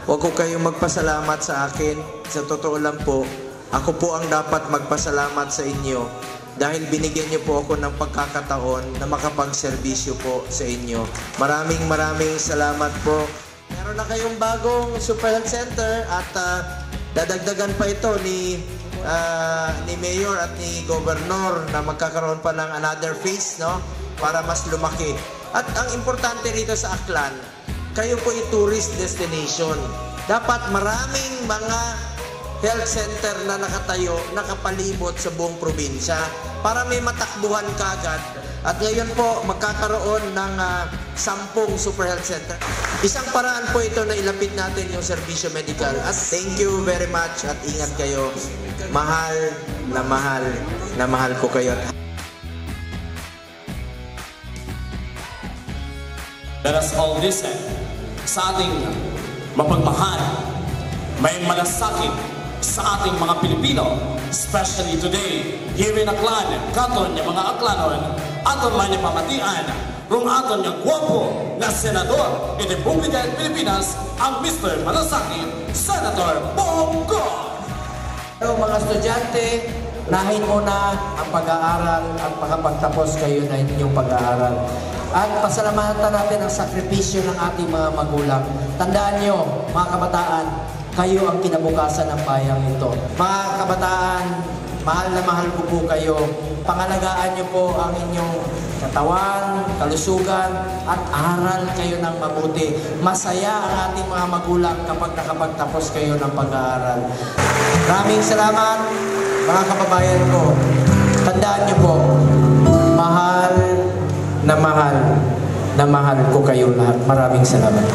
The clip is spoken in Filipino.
Huwag ko kayong magpasalamat sa akin. Sa totoo lang po, ako po ang dapat magpasalamat sa inyo dahil binigyan niyo po ako ng pagkakataon na makapagserbisyo po sa inyo. Maraming salamat po. Meron na kayong bagong Super Health Center at dadagdagan pa ito ni Mayor at ni Governor na magkakaroon pa ng another phase, no? Para mas lumaki. At ang importante rito sa Aklan, kayo po ay tourist destination. Dapat maraming mga health center na nakatayo, nakapalibot sa buong probinsya para may matakbuhan kagad. At ngayon po, magkakaroon ng 10 super health center. Isang paraan po ito na ilapit natin yung serbisyo medical. At thank you very much at ingat kayo. Mahal na mahal ko kayo. Let us all listen sa ating mapagmahal, may malasakit sa ating mga Pilipino, especially today, here in Aklan, katon yung mga Aklanon, aton man yung pamatian, rung aton yung gwapo na senador in Republika ng Pilipinas, ang Mr. Malasakit, Senator Bongo! Pero mga estudyante, nahin mo na ang pag-aaral at makapagtapos kayo na inyong pag-aaral. At pasalamatan natin ang sakripisyo ng ating mga magulang. Tandaan nyo, mga kabataan, kayo ang kinabukasan ng bayang ito. Mga kabataan, mahal na mahal ko po kayo. Pangalagaan nyo po ang inyong katawan, kalusugan, at aral kayo ng mabuti. Masaya ang ating mga magulang kapag nakapagtapos kayo ng pag-aaral. Maraming salamat, mga kababayan ko. Tandaan nyo po, mahal na mahal ko kayo lahat. Maraming salamat.